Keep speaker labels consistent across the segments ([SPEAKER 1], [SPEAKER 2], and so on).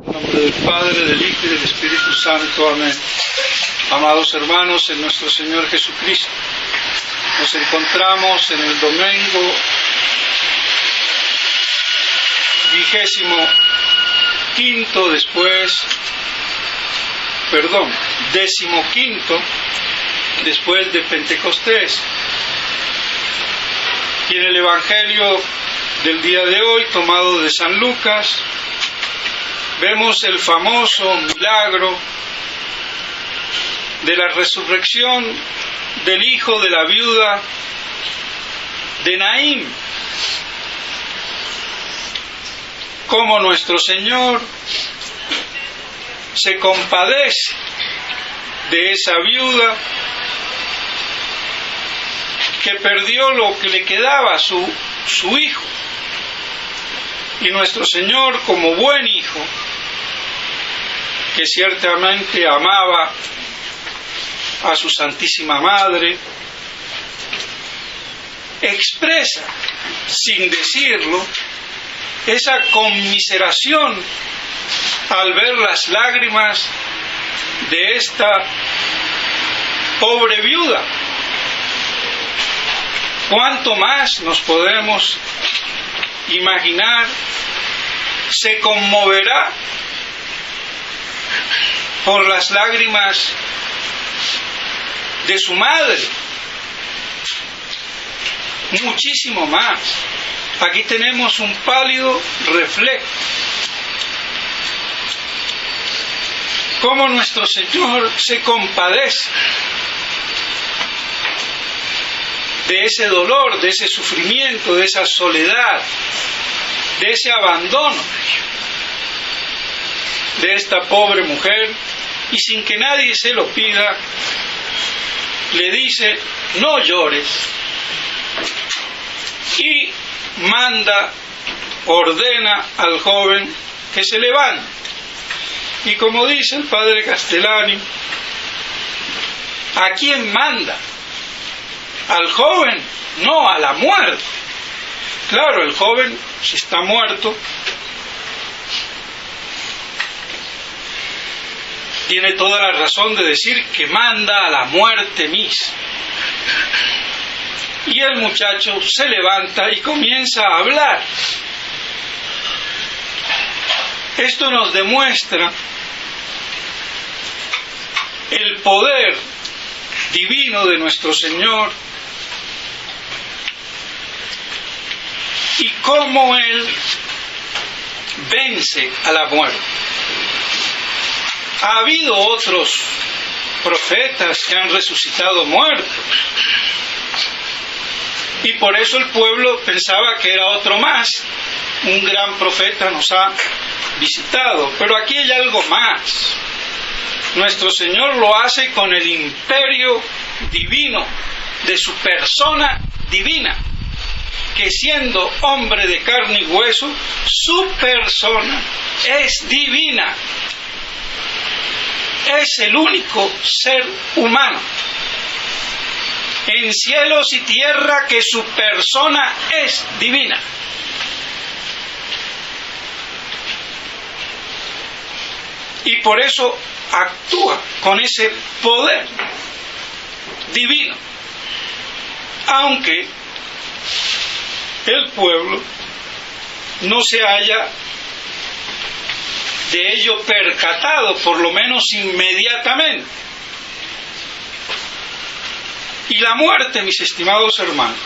[SPEAKER 1] En nombre del Padre, del Hijo y del Espíritu Santo. Amén. Amados hermanos, en nuestro Señor Jesucristo, nos encontramos en el domingo 15 después de Pentecostés. Y en el Evangelio del día de hoy, tomado de San Lucas, vemos el famoso milagro de la resurrección del hijo de la viuda de Naín. Cómo nuestro Señor se compadece de esa viuda que perdió lo que le quedaba a su hijo. Y nuestro Señor, como buen hijo, que ciertamente amaba a su Santísima Madre, expresa, sin decirlo, esa conmiseración al ver las lágrimas de esta pobre viuda. ¿Cuánto más nos podemos imaginar se conmoverá por las lágrimas de su madre? Muchísimo más. Aquí tenemos un pálido reflejo. Cómo nuestro Señor se compadece de ese dolor, de ese sufrimiento, de esa soledad, de ese abandono de esta pobre mujer, y sin que nadie se lo pida, le dice: no llores, y ordena al joven que se levante. Y como dice el padre Castellani, ¿a quién manda? Al joven, no a la muerte. Claro, el joven, si está muerto, tiene toda la razón de decir que manda a la muerte misma. Y el muchacho se levanta y comienza a hablar. Esto nos demuestra el poder divino de nuestro Señor y cómo Él vence a la muerte. Ha habido otros profetas que han resucitado muertos, y por eso el pueblo pensaba que era otro más. Un gran profeta nos ha visitado, pero aquí hay algo más. Nuestro Señor lo hace con el imperio divino de su persona divina, que siendo hombre de carne y hueso, su persona es divina. Es el único ser humano en cielos y tierra que su persona es divina. Y por eso actúa con ese poder divino, aunque el pueblo no se haya de ello percatado, por lo menos inmediatamente. Y la muerte, mis estimados hermanos,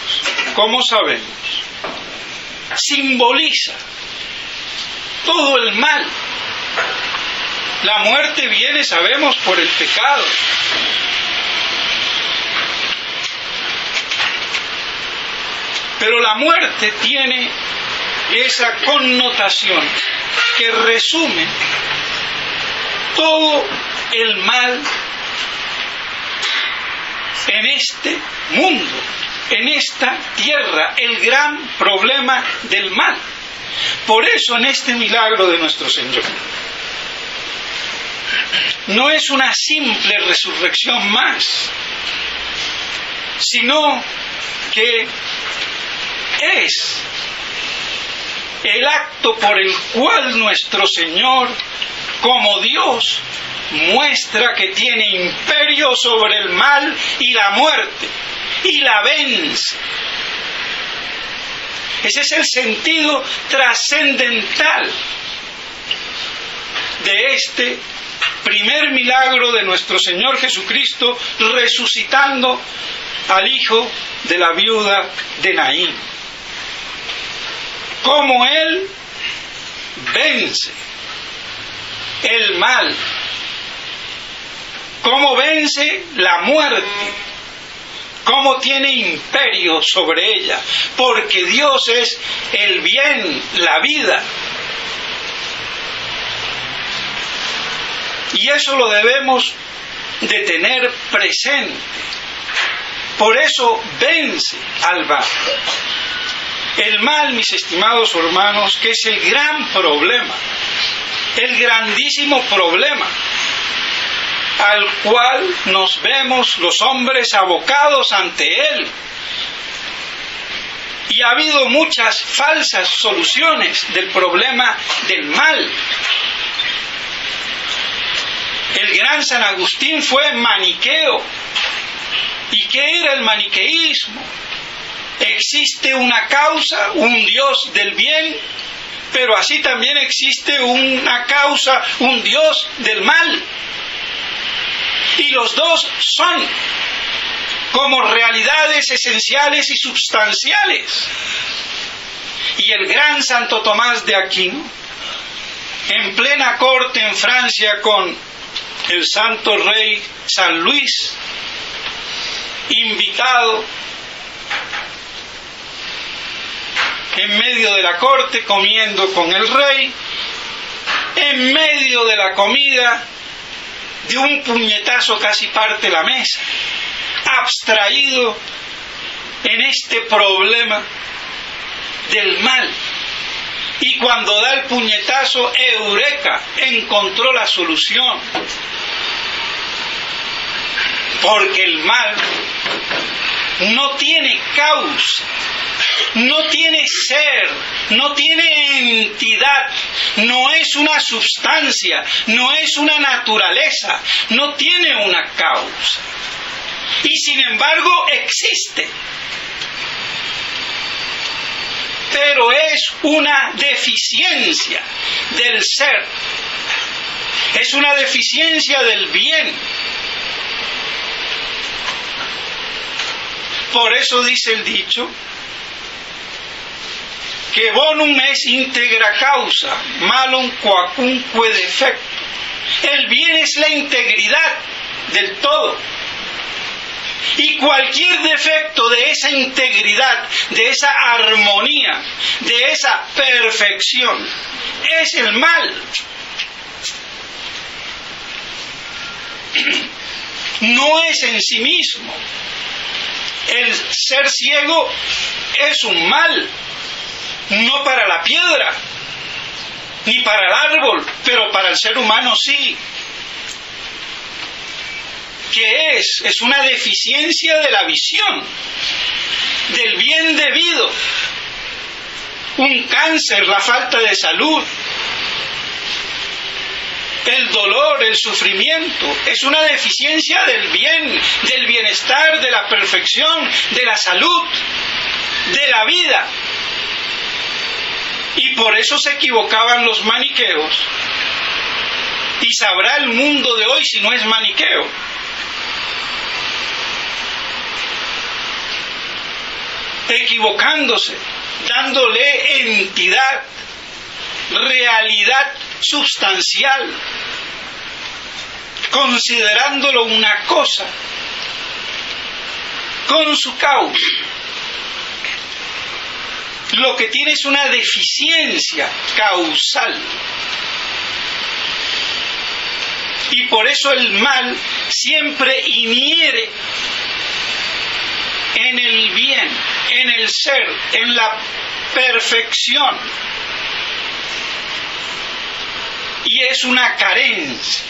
[SPEAKER 1] como sabemos, simboliza todo el mal. La muerte viene, sabemos, por el pecado. Pero la muerte tiene esa connotación que resume todo el mal en este mundo, en esta tierra, el gran problema del mal. Por eso en este milagro de nuestro Señor no es una simple resurrección más, sino que es el acto por el cual nuestro Señor como Dios, muestra que tiene imperio sobre el mal y la muerte, y la vence. Ese es el sentido trascendental de este primer milagro de nuestro Señor Jesucristo resucitando al hijo de la viuda de Naín. Cómo Él vence el mal, cómo vence la muerte, cómo tiene imperio sobre ella, porque Dios es el bien, la vida. Y eso lo debemos de tener presente. Por eso vence al mal. El mal, mis estimados hermanos, que es el gran problema, el grandísimo problema al cual nos vemos los hombres abocados ante él. Y ha habido muchas falsas soluciones del problema del mal. El gran San Agustín fue maniqueo. ¿Y qué era el maniqueísmo? Existe una causa, un Dios del bien, pero así también existe una causa, un Dios del mal. Y los dos son como realidades esenciales y substanciales. Y el gran Santo Tomás de Aquino, en plena corte en Francia con el santo rey San Luis, invitado en medio de la corte, comiendo con el rey, en medio de la comida, de un puñetazo casi parte la mesa, abstraído en este problema del mal. Y cuando da el puñetazo, eureka, encontró la solución. Porque el mal no tiene causa, no tiene ser, no tiene entidad, no es una sustancia, no es una naturaleza, no tiene una causa. Y sin embargo existe. Pero es una deficiencia del ser, es una deficiencia del bien. Por eso dice el dicho que bonum es integra causa, malum quacunque defecto. El bien es la integridad del todo. Y cualquier defecto de esa integridad, de esa armonía, de esa perfección, es el mal. No es en sí mismo. El ser ciego es un mal, no para la piedra, ni para el árbol, pero para el ser humano sí. ¿Qué es? Es una deficiencia de la visión, del bien debido, un cáncer, la falta de salud, el dolor, el sufrimiento, es una deficiencia del bien, del bienestar, de la perfección, de la salud, de la vida. Y por eso se equivocaban los maniqueos. Y sabrá el mundo de hoy si no es maniqueo. Equivocándose, dándole entidad, realidad sustancial, considerándolo una cosa con su causa. Lo que tiene es una deficiencia causal. Y por eso el mal siempre inhiere en el bien, en el ser, en la perfección. Y es una carencia.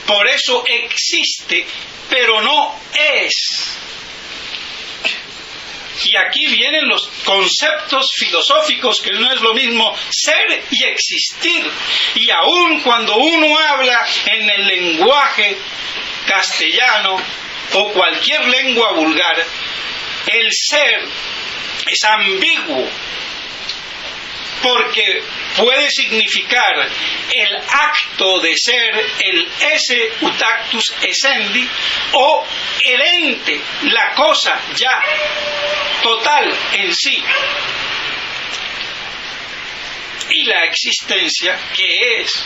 [SPEAKER 1] Por eso existe, pero no es. Y aquí vienen los conceptos filosóficos, que no es lo mismo ser y existir. Y aun cuando uno habla en el lenguaje castellano o cualquier lengua vulgar, el ser es ambiguo, porque puede significar el acto de ser, el esse ut actus essendi, o el ente, la cosa ya total en sí. Y la existencia, que es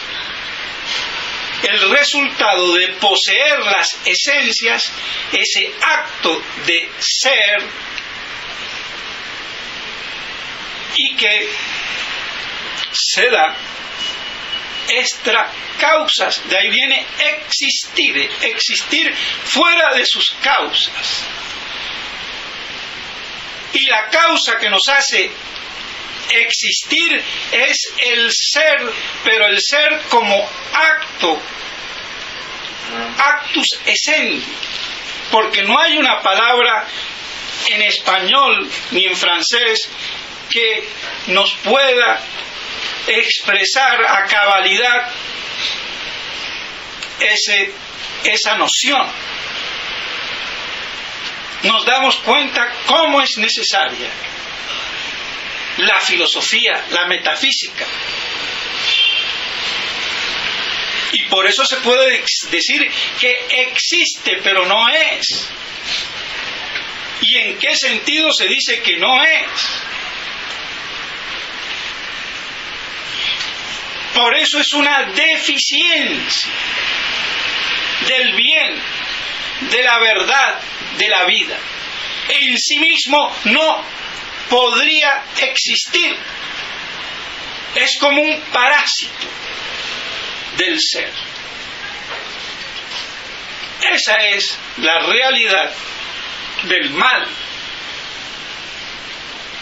[SPEAKER 1] el resultado de poseer las esencias, ese acto de ser, y que se da extra causas. De ahí viene existir fuera de sus causas. Y la causa que nos hace existir es el ser, pero el ser como acto, actus essendi, porque no hay una palabra en español ni en francés que nos pueda expresar a cabalidad esa noción. Nos damos cuenta cómo es necesaria la filosofía, la metafísica. Y por eso se puede decir que existe, pero no es. ¿Y en qué sentido se dice que no es? Por eso es una deficiencia del bien, de la verdad, de la vida. En sí mismo no podría existir. Es como un parásito del ser. Esa es la realidad del mal.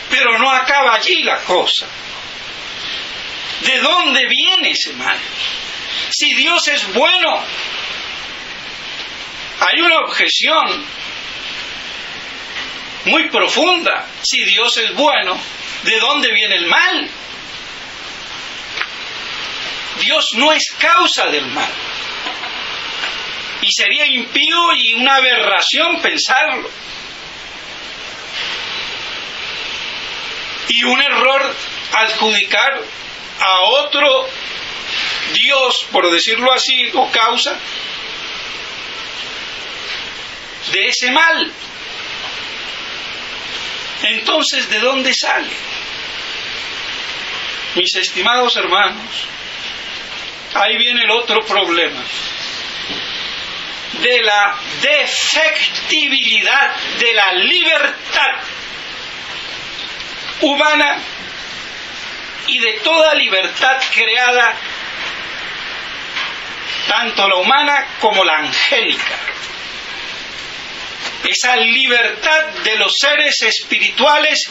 [SPEAKER 1] Pero no acaba allí la cosa. ¿De dónde viene ese mal? Si Dios es bueno, hay una objeción muy profunda. Si Dios es bueno, ¿de dónde viene el mal? Dios no es causa del mal. Y sería impío y una aberración pensarlo. Y un error adjudicar a otro Dios, por decirlo así, o causa de ese mal. Entonces, ¿de dónde sale? Mis estimados hermanos, ahí viene el otro problema de la defectibilidad de la libertad humana y de toda libertad creada, tanto la humana como la angélica. Esa libertad de los seres espirituales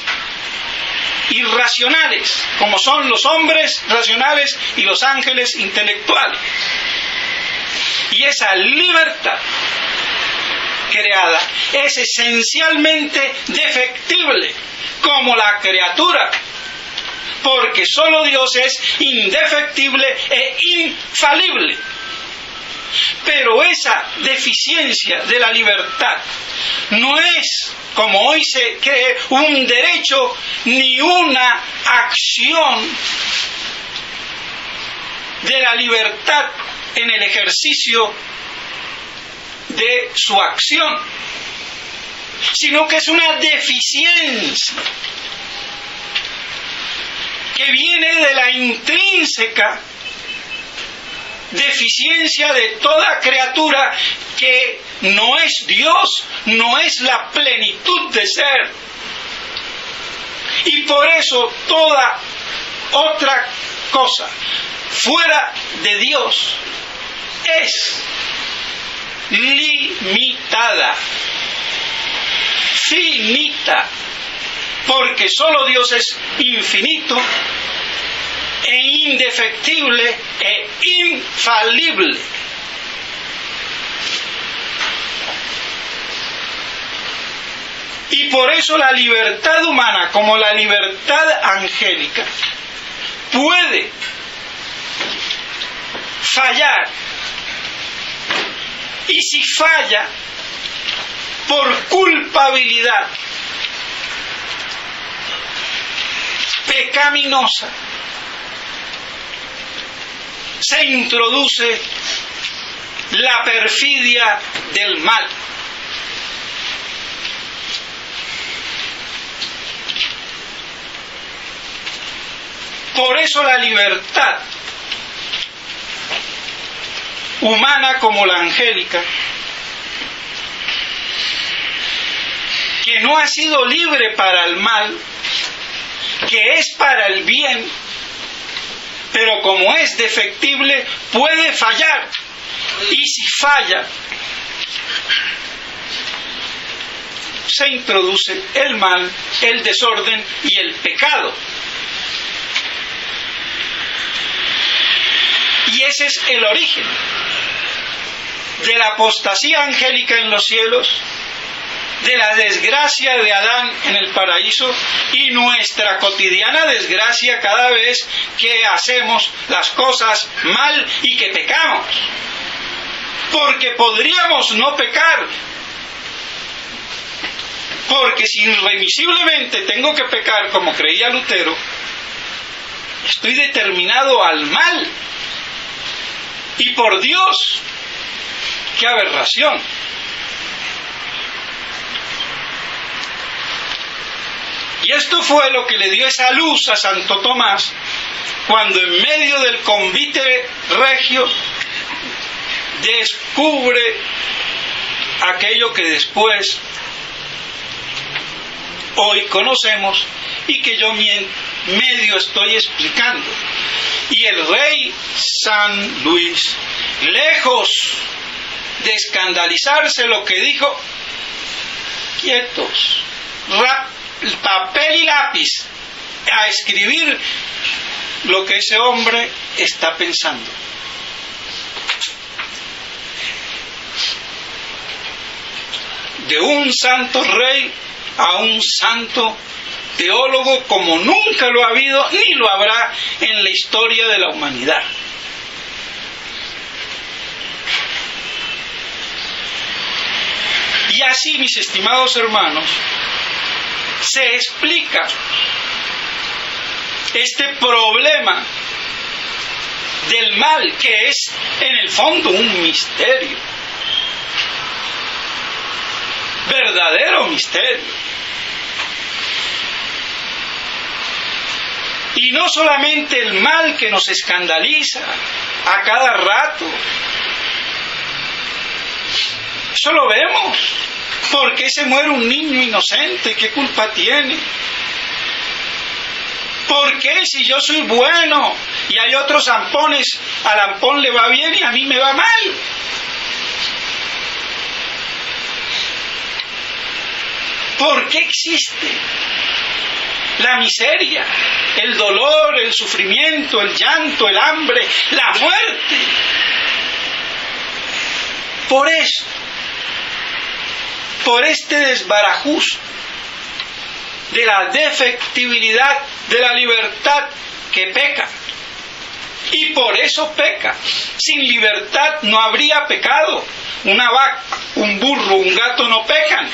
[SPEAKER 1] y racionales, como son los hombres racionales y los ángeles intelectuales. Y esa libertad creada es esencialmente defectible, como la criatura, porque solo Dios es indefectible e infalible. Pero esa deficiencia de la libertad no es, como hoy se cree, un derecho ni una acción de la libertad en el ejercicio de su acción, sino que es una deficiencia que viene de la intrínseca deficiencia de toda criatura que no es Dios, no es la plenitud de ser. Y por eso toda otra cosa fuera de Dios es limitada, finita, porque solo Dios es infinito e indefectible e infalible. Y por eso la libertad humana, como la libertad angélica, puede fallar. Y si falla por culpabilidad pecaminosa, se introduce la perfidia del mal. Por eso la libertad humana como la angélica, que no ha sido libre para el mal, que es para el bien, pero como es defectible, puede fallar. Y si falla, se introduce el mal, el desorden y el pecado. Y ese es el origen de la apostasía angélica en los cielos, de la desgracia de Adán en el paraíso y nuestra cotidiana desgracia cada vez que hacemos las cosas mal y que pecamos. Porque podríamos no pecar, porque si irremisiblemente tengo que pecar como creía Lutero, estoy determinado al mal. Y por Dios, ¡qué aberración! Y esto fue lo que le dio esa luz a Santo Tomás, cuando en medio del convite regio descubre aquello que después hoy conocemos y que yo medio estoy explicando. Y el rey San Luis, lejos de escandalizarse lo que dijo, quietos, papel y lápiz, a escribir lo que ese hombre está pensando. De un santo rey a un santo teólogo como nunca lo ha habido ni lo habrá en la historia de la humanidad. Y así, mis estimados hermanos, se explica este problema del mal, que es en el fondo un misterio, verdadero misterio. Y no solamente el mal que nos escandaliza a cada rato, eso lo vemos. ¿Por qué se muere un niño inocente? ¿Qué culpa tiene? ¿Por qué si yo soy bueno y hay otros zampones, al zampón le va bien y a mí me va mal? ¿Por qué existe la miseria, el dolor, el sufrimiento, el llanto, el hambre, la muerte? Por eso, por este desbarajuste de la defectibilidad de la libertad que peca. Y por eso peca. Sin libertad no habría pecado. Una vaca, un burro, un gato no pecan,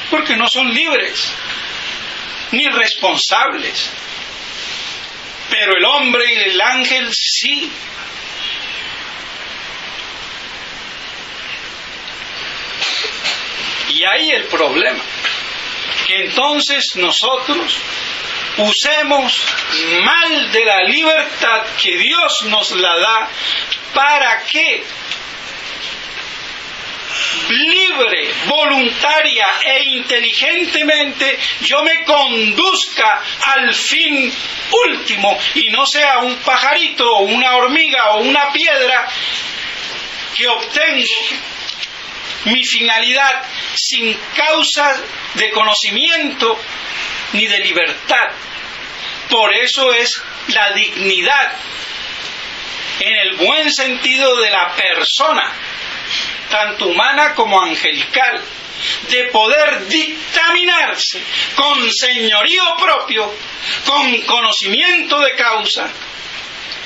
[SPEAKER 1] porque no son libres ni responsables. Pero el hombre y el ángel sí. Y ahí el problema, que entonces nosotros usemos mal de la libertad que Dios nos la da para que libre, voluntaria e inteligentemente yo me conduzca al fin último y no sea un pajarito o una hormiga o una piedra que obtengo mi finalidad sin causa de conocimiento ni de libertad. Por eso es la dignidad en el buen sentido de la persona, tanto humana como angelical, de poder dictaminarse con señorío propio, con conocimiento de causa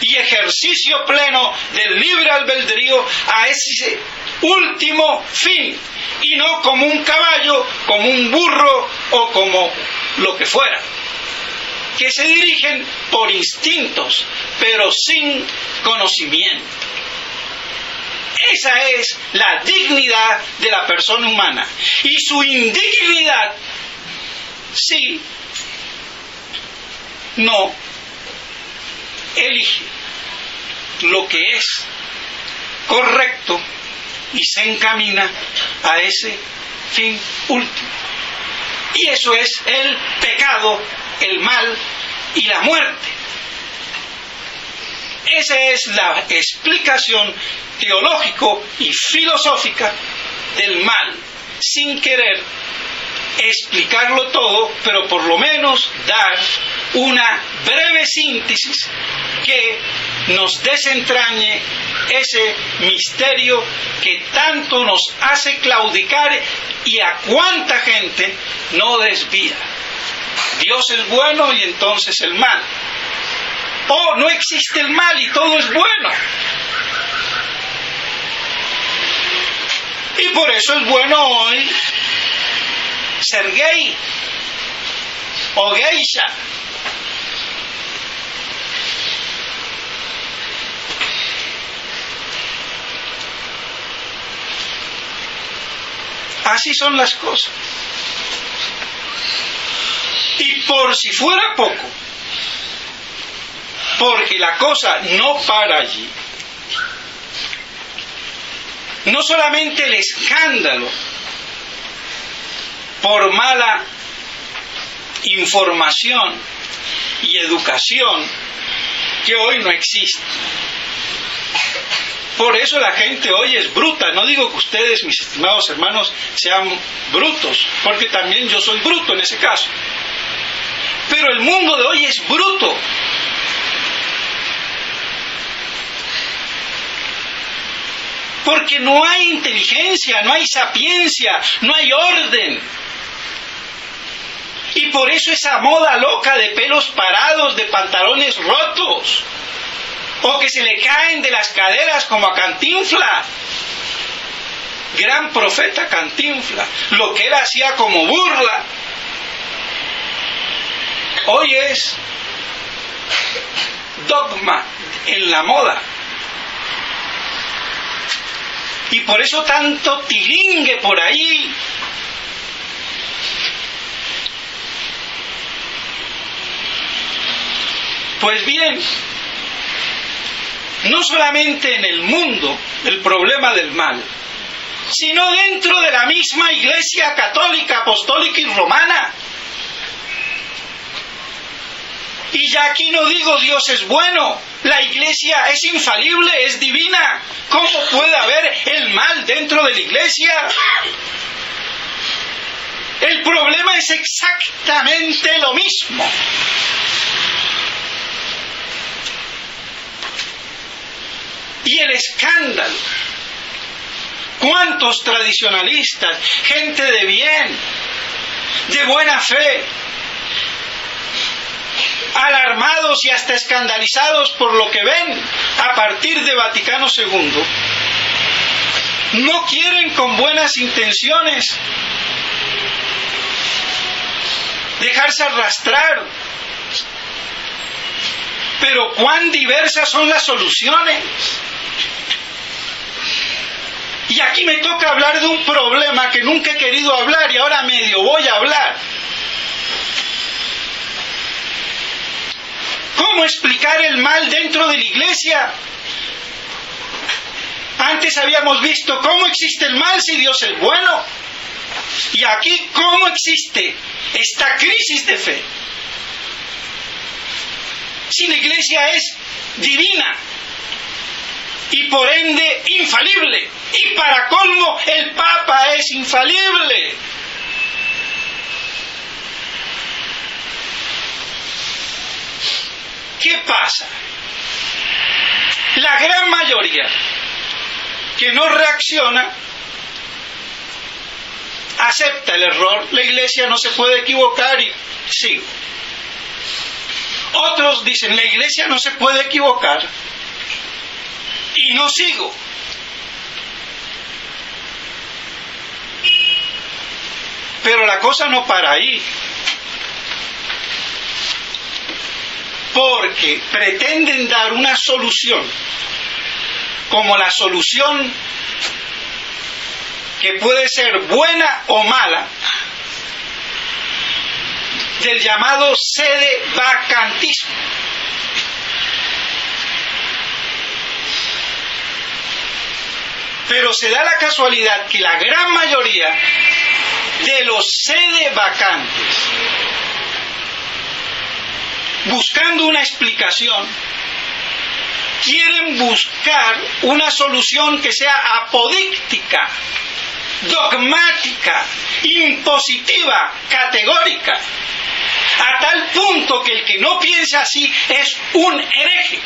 [SPEAKER 1] y ejercicio pleno del libre albedrío a ese último fin, y no como un caballo, como un burro o como lo que fuera, que se dirigen por instintos, pero sin conocimiento. Esa es la dignidad de la persona humana. Y su indignidad, sí, no elige lo que es correcto y se encamina a ese fin último. Y eso es el pecado, el mal y la muerte. Esa es la explicación teológico y filosófica del mal, sin querer explicarlo todo, pero por lo menos dar una breve síntesis que nos desentrañe ese misterio que tanto nos hace claudicar y a cuánta gente no desvía. Dios es bueno y entonces el mal. O no existe el mal y todo es bueno. Y por eso es bueno hoy ser gay o geisha. Así son las cosas. Y por si fuera poco, porque la cosa no para allí, no solamente el escándalo por mala información y educación, que hoy no existe. Por eso la gente hoy es bruta. No digo que ustedes, mis estimados hermanos, sean brutos, porque también yo soy bruto en ese caso. Pero el mundo de hoy es bruto. Porque no hay inteligencia, no hay sapiencia, no hay orden. Y por eso esa moda loca de pelos parados, de pantalones rotos, o que se le caen de las caderas como a Cantinflas. Gran profeta Cantinflas, lo que él hacía como burla, hoy es dogma en la moda. Y por eso tanto tilingue por ahí. Pues bien, no solamente en el mundo el problema del mal, sino dentro de la misma Iglesia católica, apostólica y romana. Y ya aquí no digo Dios es bueno, la Iglesia es infalible, es divina. ¿Cómo puede haber el mal dentro de la Iglesia? El problema es exactamente lo mismo. Y el escándalo. ¿Cuántos tradicionalistas, gente de bien, de buena fe, alarmados y hasta escandalizados por lo que ven a partir de Vaticano II, no quieren con buenas intenciones dejarse arrastrar? Pero cuán diversas son las soluciones. Y aquí me toca hablar de un problema que nunca he querido hablar y ahora medio voy a hablar. ¿Cómo explicar el mal dentro de la Iglesia? Antes habíamos visto cómo existe el mal si Dios es bueno. Y aquí cómo existe esta crisis de fe si la Iglesia es divina y por ende infalible. Y para colmo, el Papa es infalible. ¿Qué pasa? La gran mayoría que no reacciona acepta el error, la iglesia no se puede equivocar y sigo. Otros dicen, la iglesia no se puede equivocar y no sigo. Pero la cosa no para ahí, porque pretenden dar una solución como la solución que puede ser buena o mala del llamado sedevacantismo. Pero se da la casualidad que la gran mayoría de los sedevacantes, buscando una explicación, quieren buscar una solución que sea apodíctica, dogmática, impositiva, categórica, a tal punto que el que no piensa así es un hereje.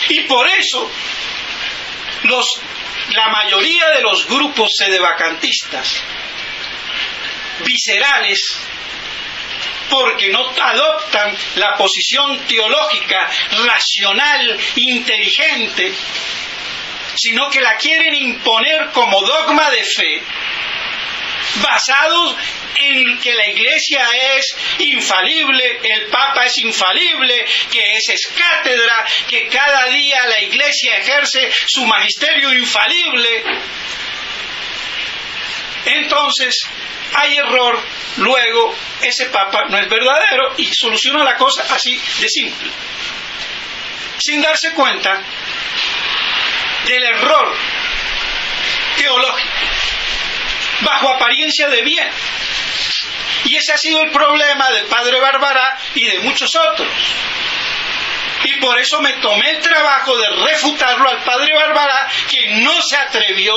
[SPEAKER 1] Y por eso la mayoría de los grupos sedevacantistas viscerales, porque no adoptan la posición teológica, racional, inteligente, sino que la quieren imponer como dogma de fe, basados en que la iglesia es infalible, el papa es infalible, que es cátedra, que cada día la iglesia ejerce su magisterio infalible. Entonces hay error, luego ese papa no es verdadero y soluciona la cosa así de simple, sin darse cuenta del error teológico bajo apariencia de bien. Y ese ha sido el problema del padre Barbará y de muchos otros. Y por eso me tomé el trabajo de refutarlo al padre Barbará, que no se atrevió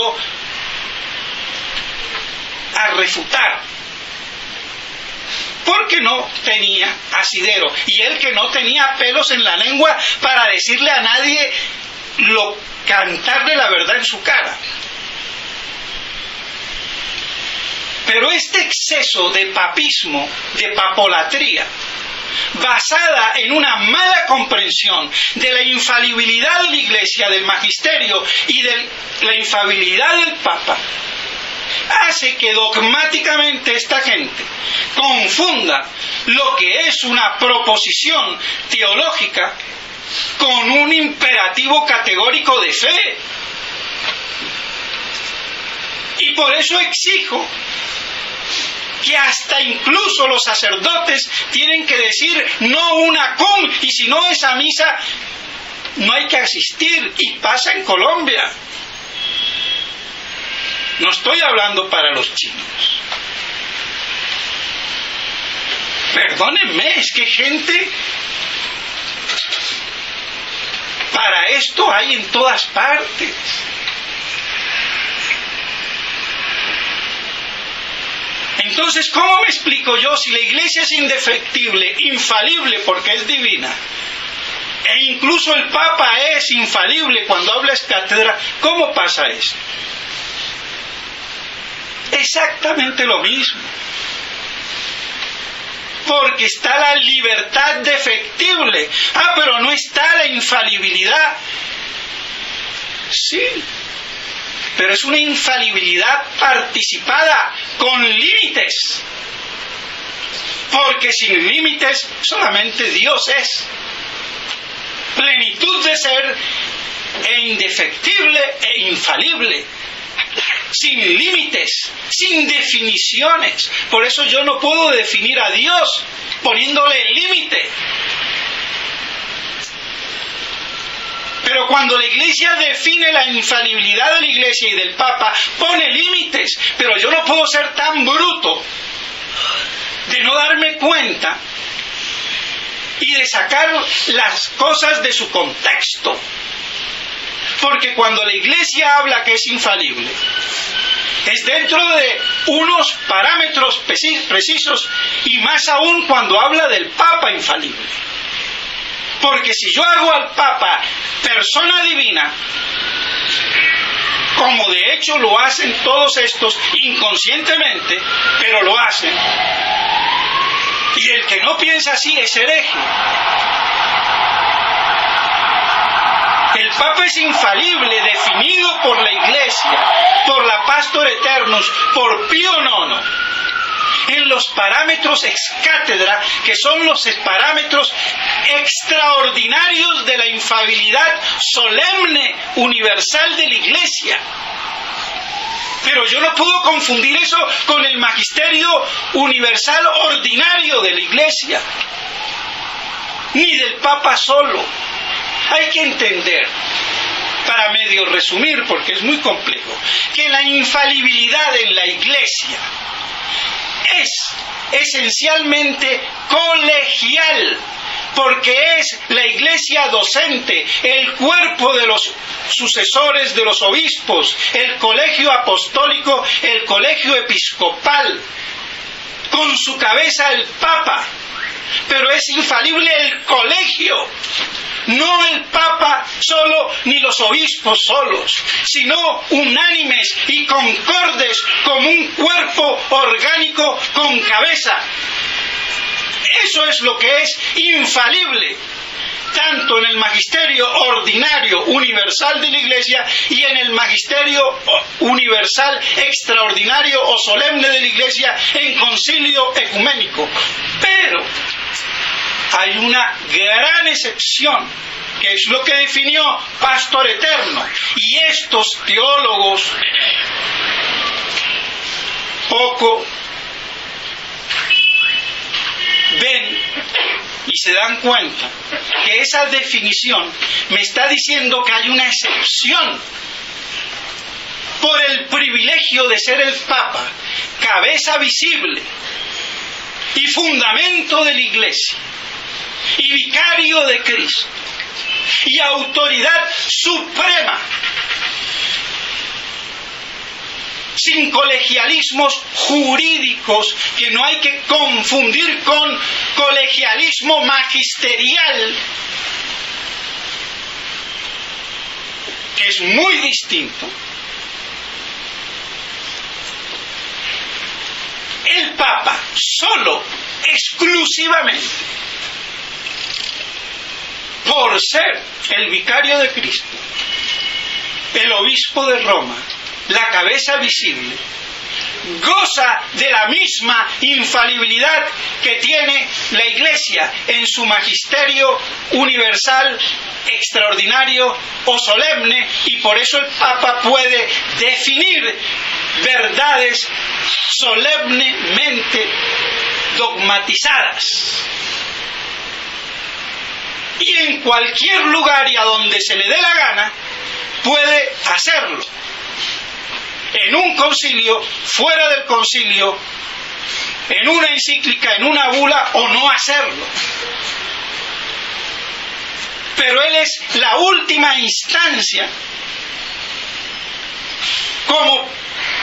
[SPEAKER 1] a refutar, porque no tenía asidero, y él que no tenía pelos en la lengua para decirle a nadie cantarle la verdad en su cara. Pero este exceso de papismo, de papolatría, basada en una mala comprensión de la infalibilidad de la iglesia, del magisterio y de la infalibilidad del papa, hace que dogmáticamente esta gente confunda lo que es una proposición teológica con un imperativo categórico de fe. Y por eso exijo que hasta incluso los sacerdotes tienen que decir no una cum, y si no esa misa no hay que asistir, y pasa en Colombia. No estoy hablando para los chinos. Perdónenme, es que gente para esto hay en todas partes. Entonces, ¿cómo me explico yo si la iglesia es indefectible, infalible porque es divina, e incluso el papa es infalible cuando habla es cátedra? ¿Cómo pasa eso? Exactamente lo mismo. Porque está la libertad defectible. Ah, pero no está la infalibilidad. Sí, pero es una infalibilidad participada, con límites. Porque sin límites solamente Dios es plenitud de ser, e indefectible e infalible. Sin límites, sin definiciones. Por eso yo no puedo definir a Dios poniéndole límite. Pero cuando la iglesia define la infalibilidad de la iglesia y del papa, pone límites. Pero yo no puedo ser tan bruto de no darme cuenta y de sacar las cosas de su contexto. Porque cuando la iglesia habla que es infalible, es dentro de unos parámetros precisos, y más aún cuando habla del Papa infalible. Porque si yo hago al Papa persona divina, como de hecho lo hacen todos estos inconscientemente, pero lo hacen. Y el que no piensa así es hereje. El Papa es infalible, definido por la Iglesia, por la Pastor Eternus, por Pío IX, en los parámetros ex cátedra, que son los parámetros extraordinarios de la infalibilidad solemne universal de la Iglesia. Pero yo no puedo confundir eso con el magisterio universal ordinario de la Iglesia, ni del Papa solo. Hay que entender, para medio resumir, porque es muy complejo, que la infalibilidad en la Iglesia es esencialmente colegial, porque es la Iglesia docente, el cuerpo de los sucesores de los obispos, el colegio apostólico, el colegio episcopal, con su cabeza el Papa. Pero es infalible el colegio, no el Papa solo ni los obispos solos, sino unánimes y concordes como un cuerpo orgánico con cabeza. Eso es lo que es infalible, tanto en el magisterio ordinario universal de la Iglesia y en el magisterio universal extraordinario o solemne de la Iglesia en concilio ecuménico. Pero hay una gran excepción, que es lo que definió Pastor Eterno, y estos teólogos poco ven y se dan cuenta que esa definición me está diciendo que hay una excepción por el privilegio de ser el Papa, cabeza visible y fundamento de la Iglesia, y vicario de Cristo, y autoridad suprema, sin colegialismos jurídicos que no hay que confundir con colegialismo magisterial, que es muy distinto. El Papa solo, exclusivamente, por ser el vicario de Cristo, el obispo de Roma, la cabeza visible, goza de la misma infalibilidad que tiene la Iglesia en su magisterio universal, extraordinario o solemne, y por eso el Papa puede definir verdades solemnemente dogmatizadas. Y en cualquier lugar y a donde se le dé la gana, puede hacerlo. En un concilio, fuera del concilio, en una encíclica, en una bula, o no hacerlo. Pero él es la última instancia como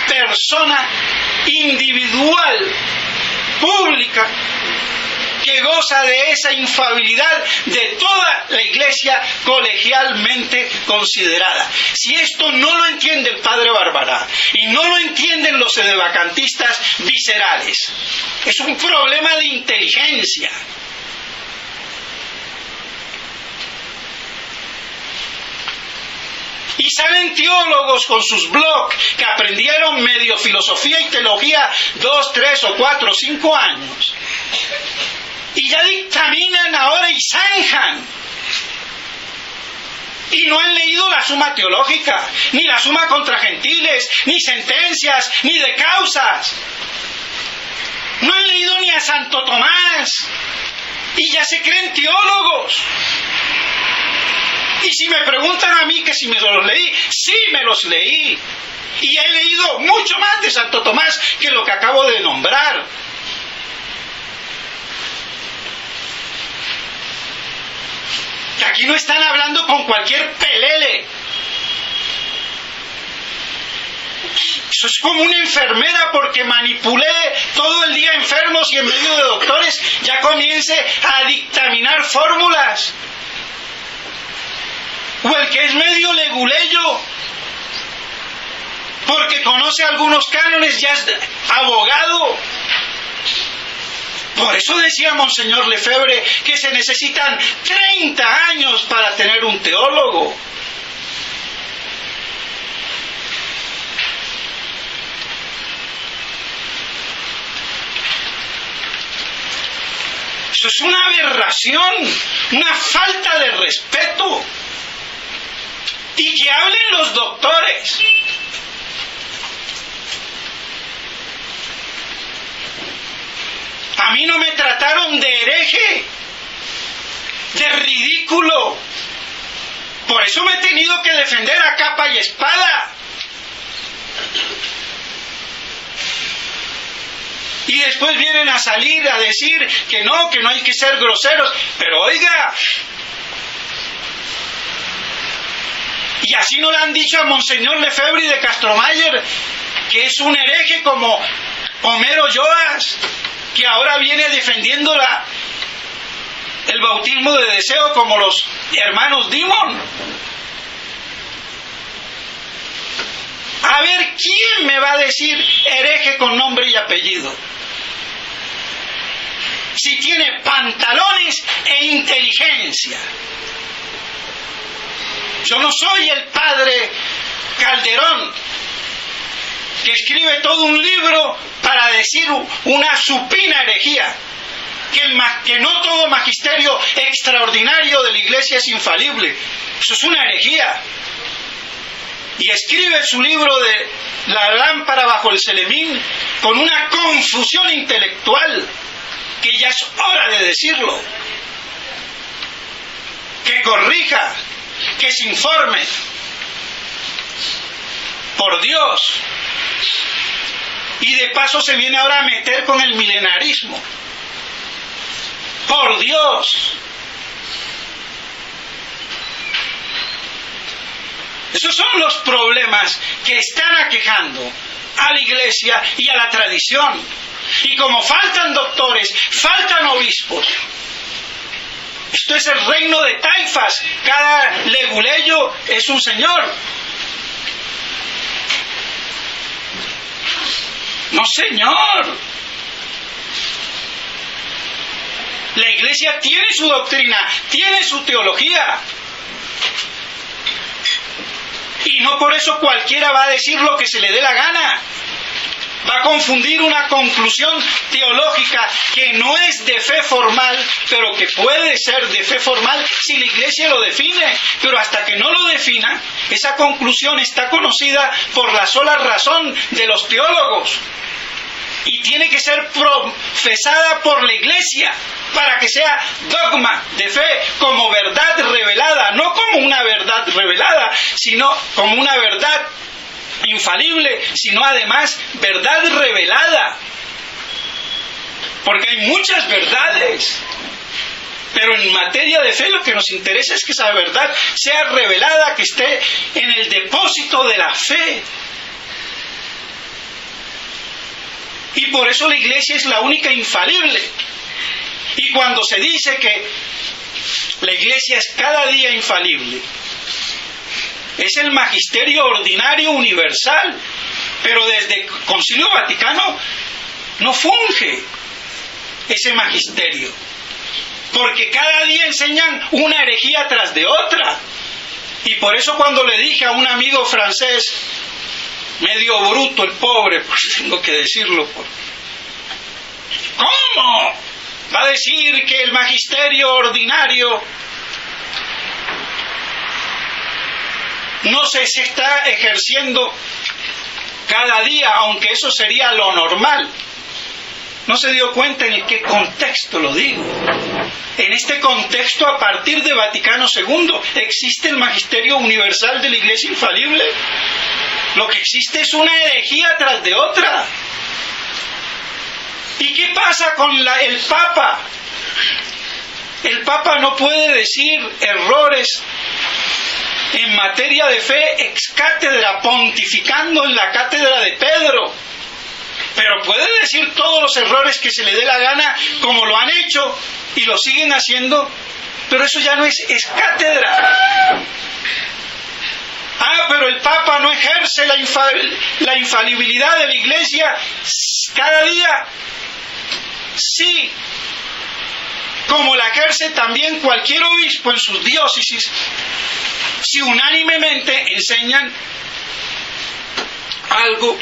[SPEAKER 1] persona individual, pública, que goza de esa infalibilidad de toda la Iglesia colegialmente considerada. Si esto no lo entiende el padre Barbará y no lo entienden los sedevacantistas viscerales, es un problema de inteligencia. Y salen teólogos con sus blogs que aprendieron medio filosofía y teología 2, 3 o 4 o 5 años. Y ya dictaminan ahora y zanjan. Y no han leído la Suma Teológica, ni la Suma contra Gentiles, ni sentencias, ni de causas. No han leído ni a Santo Tomás. Y ya se creen teólogos. Y si me preguntan a mí que si me los leí, sí me los leí. Y he leído mucho más de Santo Tomás que lo que acabo de nombrar. Que aquí no están hablando con cualquier pelele. Eso es como una enfermera porque manipulé todo el día enfermos y en medio de doctores ya comience a dictaminar fórmulas. O el que es medio leguleyo porque conoce algunos cánones, ya es abogado. Por eso decía Monseñor Lefebvre que se necesitan 30 años para tener un teólogo. Eso es una aberración, una falta de respeto. Y que hablen los doctores. A mí no me trataron de hereje, de ridículo. Por eso me he tenido que defender a capa y espada. Y después vienen a salir a decir que no hay que ser groseros. Pero oiga, y así no le han dicho a Monseñor Lefebvre de Castromayer que es un hereje como Homero Joas, que ahora viene defendiendo el bautismo de deseo como los hermanos Dimon. A ver, ¿quién me va a decir hereje con nombre y apellido? Si tiene pantalones e inteligencia. Yo no soy el padre Calderón, que escribe todo un libro para decir una supina herejía, que no todo magisterio extraordinario de la Iglesia es infalible. Eso es una herejía. Y escribe su libro de La lámpara bajo el celemín con una confusión intelectual que ya es hora de decirlo. Que corrija, que se informe. Por Dios. Y de paso se viene ahora a meter con el milenarismo. Por Dios. Esos son los problemas que están aquejando a la Iglesia y a la tradición. Y como faltan doctores, faltan obispos. Esto es el reino de taifas. Cada leguleyo es un señor. No, señor. La Iglesia tiene su doctrina, tiene su teología. Y no por eso cualquiera va a decir lo que se le dé la gana. Va a confundir una conclusión teológica que no es de fe formal, pero que puede ser de fe formal si la Iglesia lo define. Pero hasta que no lo defina, esa conclusión está conocida por la sola razón de los teólogos. Y tiene que ser profesada por la Iglesia para que sea dogma de fe, como verdad revelada, no como una verdad revelada, sino como una verdad infalible, sino además verdad revelada. Porque hay muchas verdades, pero en materia de fe lo que nos interesa es que esa verdad sea revelada, que esté en el depósito de la fe. Y por eso la Iglesia es la única infalible. Y cuando se dice que la Iglesia es cada día infalible, es el magisterio ordinario universal, pero desde el Concilio Vaticano no funge ese magisterio, porque cada día enseñan una herejía tras de otra. Y por eso cuando le dije a un amigo francés, medio bruto el pobre, pues tengo que decirlo, ¿cómo va a decir que el magisterio ordinario no se está ejerciendo cada día, aunque eso sería lo normal? No se dio cuenta en qué contexto lo digo. En este contexto, a partir de Vaticano II, existe el magisterio universal de la Iglesia infalible. Lo que existe es una herejía tras de otra. ¿Y qué pasa con el Papa? El Papa no puede decir errores en materia de fe ex cátedra, pontificando en la cátedra de Pedro. Pero puede decir todos los errores que se le dé la gana, como lo han hecho y lo siguen haciendo, pero eso ya no es cátedra. Pero el Papa no ejerce la infalibilidad de la Iglesia cada día. Sí, como la ejerce también cualquier obispo en sus diócesis, si unánimemente enseñan algo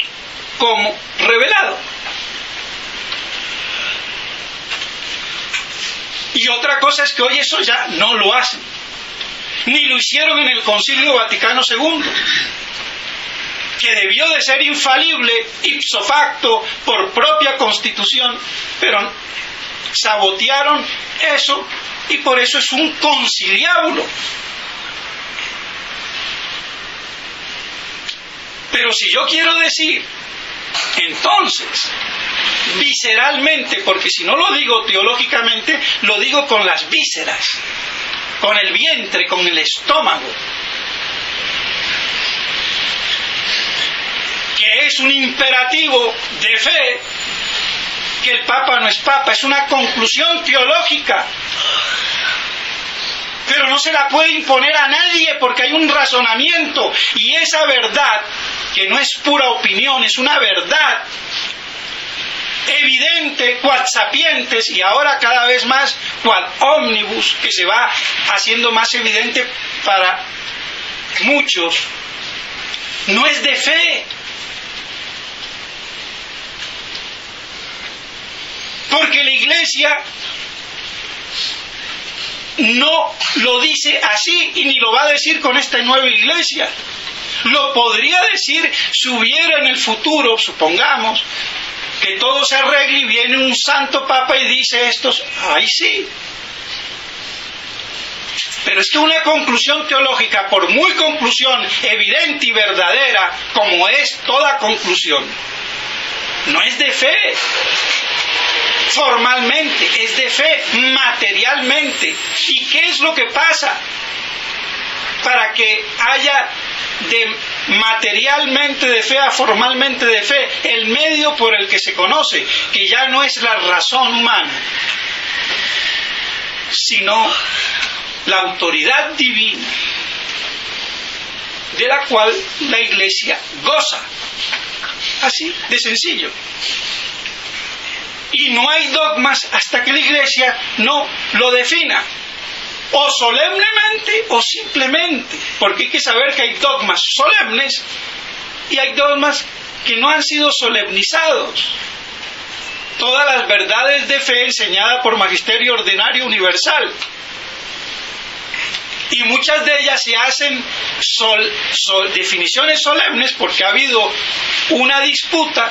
[SPEAKER 1] como revelado. Y otra cosa es que hoy eso ya no lo hacen, ni lo hicieron en el Concilio Vaticano II, que debió de ser infalible ipso facto por propia constitución, pero sabotearon eso y por eso es un conciliábulo. Pero si yo quiero decir, entonces, visceralmente, porque si no lo digo teológicamente, lo digo con las vísceras, con el vientre, con el estómago, que es un imperativo de fe, que el Papa no es Papa, es una conclusión teológica, pero no se la puede imponer a nadie porque hay un razonamiento, y esa verdad, que no es pura opinión, es una verdad evidente, quad sapientes, y ahora cada vez más quad omnibus, que se va haciendo más evidente para muchos, no es de fe. Porque la Iglesia no lo dice así y ni lo va a decir con esta nueva Iglesia. Lo podría decir si hubiera en el futuro, supongamos, que todo se arregle y viene un santo Papa y dice esto, ahí sí. Pero es que una conclusión teológica, por muy conclusión evidente y verdadera como es toda conclusión, no es de fe formalmente, es de fe materialmente. ¿Y qué es lo que pasa para que haya de materialmente de fe a formalmente de fe? El medio por el que se conoce, que ya no es la razón humana, sino la autoridad divina, de la cual la Iglesia goza. Así de sencillo. Y no hay dogmas hasta que la Iglesia no lo defina, o solemnemente o simplemente, porque hay que saber que hay dogmas solemnes y hay dogmas que no han sido solemnizados. Todas las verdades de fe enseñadas por Magisterio Ordinario Universal, y muchas de ellas se hacen definiciones solemnes porque ha habido una disputa,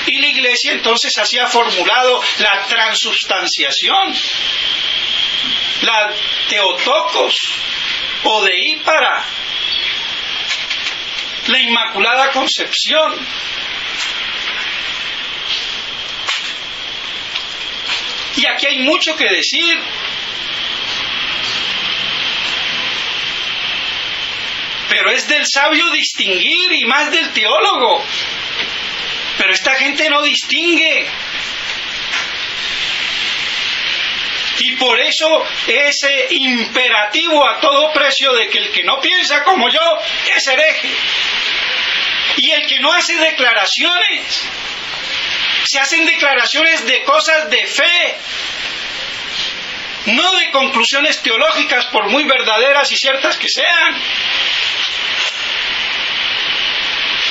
[SPEAKER 1] y la Iglesia entonces así ha formulado la transubstanciación, la Theotokos o deípara, la Inmaculada Concepción. Y aquí hay mucho que decir. Pero es del sabio distinguir y más del teólogo. Pero esta gente no distingue. Y por eso ese imperativo a todo precio de que el que no piensa como yo es hereje. Y el que no hace declaraciones, se hacen declaraciones de cosas de fe, no de conclusiones teológicas, por muy verdaderas y ciertas que sean.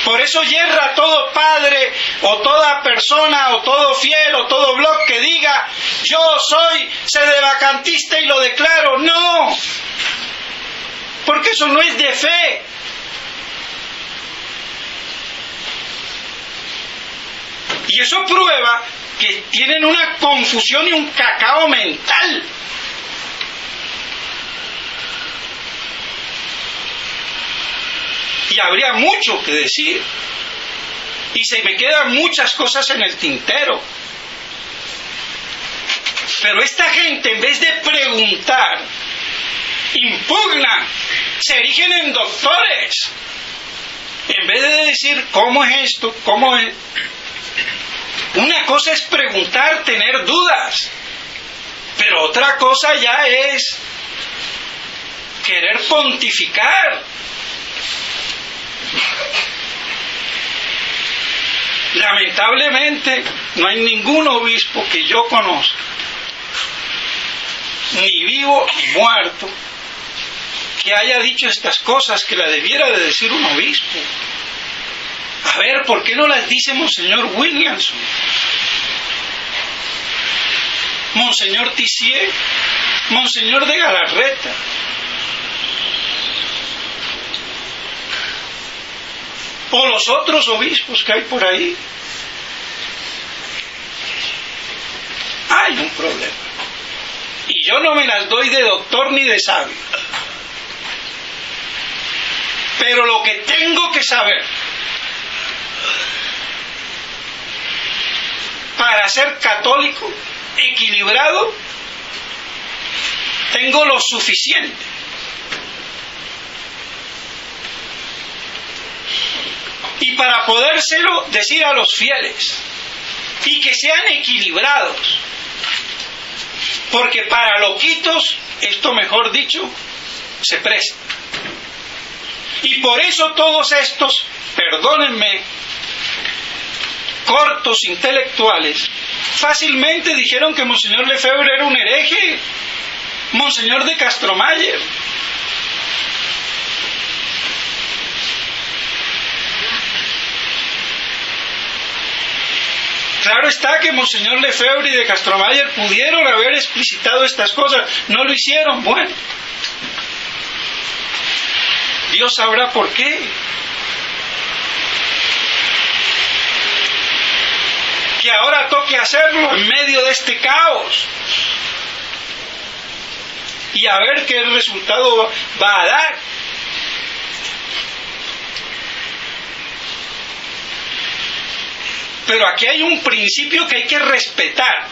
[SPEAKER 1] Por eso yerra todo padre, o toda persona, o todo fiel, o todo blog que diga, yo soy sedevacantista y lo declaro. No, porque eso no es de fe. Y eso prueba que tienen una confusión y un cacao mental. Y habría mucho que decir. Y se me quedan muchas cosas en el tintero. Pero esta gente, en vez de preguntar, impugnan, se erigen en doctores. En vez de decir, ¿cómo es esto? ¿Cómo es? Una cosa es preguntar, tener dudas. Pero otra cosa ya es querer pontificar. Lamentablemente, no hay ningún obispo que yo conozca, ni vivo ni muerto, que haya dicho estas cosas que la debiera de decir un obispo. A ver, ¿por qué no las dice Monseñor Williamson? Monseñor Tissier, Monseñor de Galarreta. O los otros obispos que hay por ahí. Hay un problema. Y yo no me las doy de doctor ni de sabio. Pero lo que tengo que saber para ser católico equilibrado, tengo lo suficiente. Y para podérselo decir a los fieles, y que sean equilibrados, porque para loquitos, esto mejor dicho, se presta. Y por eso todos estos, perdónenme, cortos intelectuales, fácilmente dijeron que Monseñor Lefebvre era un hereje, Monseñor de Castromayer. Claro está que Monseñor Lefebvre y de Castromayer pudieron haber explicitado estas cosas, no lo hicieron. Bueno, Dios sabrá por qué. Que ahora toque hacerlo en medio de este caos. Y a ver qué resultado va a dar. Pero aquí hay un principio que hay que respetar.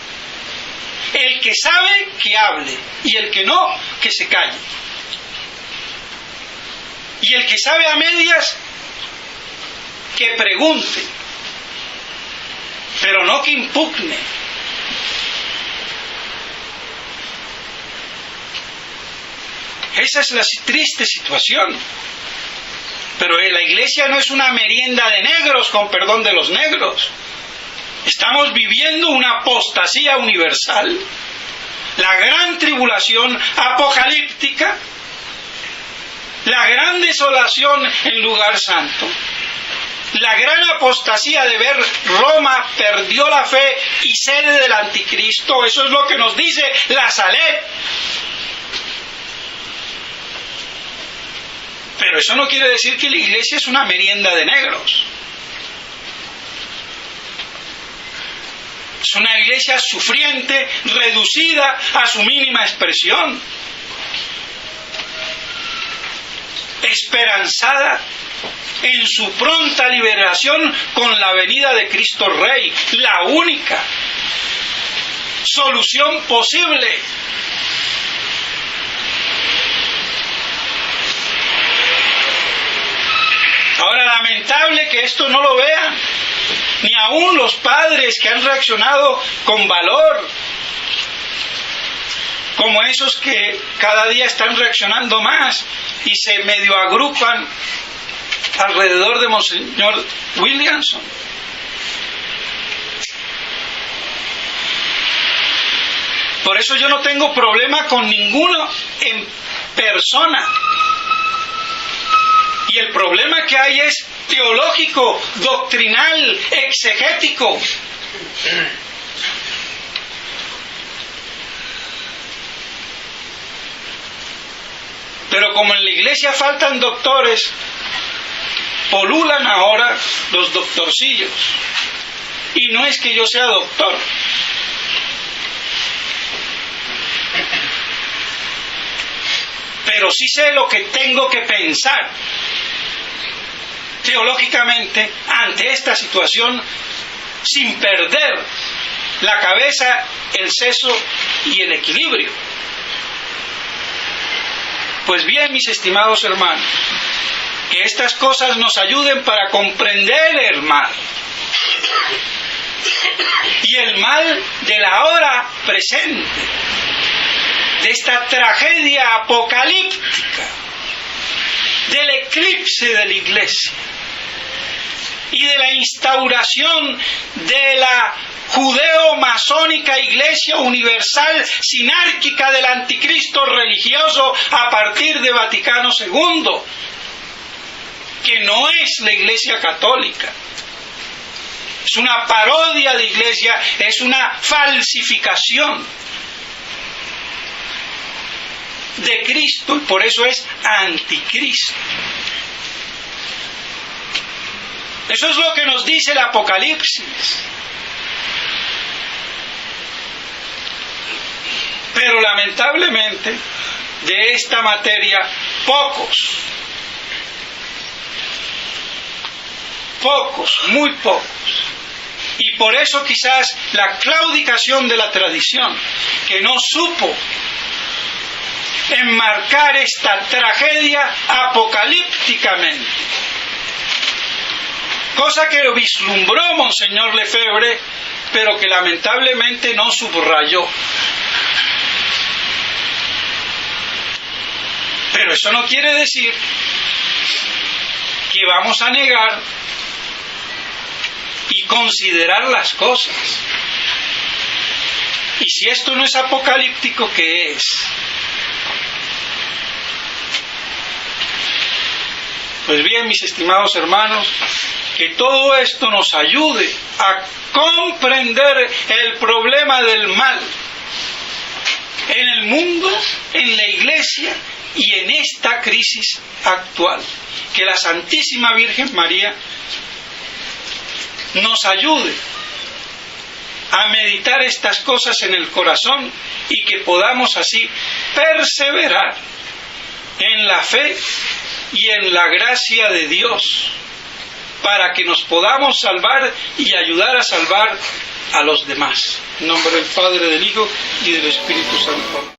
[SPEAKER 1] El que sabe, que hable. Y el que no, que se calle. Y el que sabe a medias, que pregunte. Pero no que impugne. Esa es la triste situación. Pero la iglesia no es una merienda de negros, con perdón de los negros. Estamos viviendo una apostasía universal, la gran tribulación apocalíptica, la gran desolación en lugar santo, la gran apostasía de ver Roma perdió la fe y sede del anticristo. Eso es lo que nos dice la Salet. Pero eso no quiere decir que la iglesia es una merienda de negros. Es una iglesia sufriente, reducida a su mínima expresión. Esperanzada en su pronta liberación con la venida de Cristo Rey, la única solución posible. Ahora, lamentable que esto no lo vean, ni aún los padres que han reaccionado con valor, como esos que cada día están reaccionando más y se medio agrupan alrededor de Monseñor Williamson. Por eso yo no tengo problema con ninguno en persona. Y el problema que hay es teológico, doctrinal, exegético. Pero como en la iglesia faltan doctores, polulan ahora los doctorcillos. Y no es que yo sea doctor. Pero sí sé lo que tengo que pensar teológicamente ante esta situación sin perder la cabeza, el seso y el equilibrio. Pues bien, mis estimados hermanos, que estas cosas nos ayuden para comprender el mal y el mal de la hora presente, de esta tragedia apocalíptica, del eclipse de la iglesia, y de la instauración de la judeo-masónica Iglesia Universal sinárquica del anticristo religioso a partir de Vaticano II, que no es la Iglesia católica. Es una parodia de iglesia, es una falsificación de Cristo, y por eso es anticristo. Eso es lo que nos dice el Apocalipsis. Pero lamentablemente, de esta materia, pocos, muy pocos. Y por eso quizás la claudicación de la tradición, que no supo enmarcar esta tragedia apocalípticamente. Cosa que lo vislumbró Monseñor Lefebvre, pero que lamentablemente no subrayó. Pero eso no quiere decir que vamos a negar y considerar las cosas. Y si esto no es apocalíptico, ¿qué es? Pues bien, mis estimados hermanos, que todo esto nos ayude a comprender el problema del mal en el mundo, en la Iglesia y en esta crisis actual. Que la Santísima Virgen María nos ayude a meditar estas cosas en el corazón y que podamos así perseverar en la fe y en la gracia de Dios para que nos podamos salvar y ayudar a salvar a los demás. En nombre del Padre, del Hijo y del Espíritu Santo.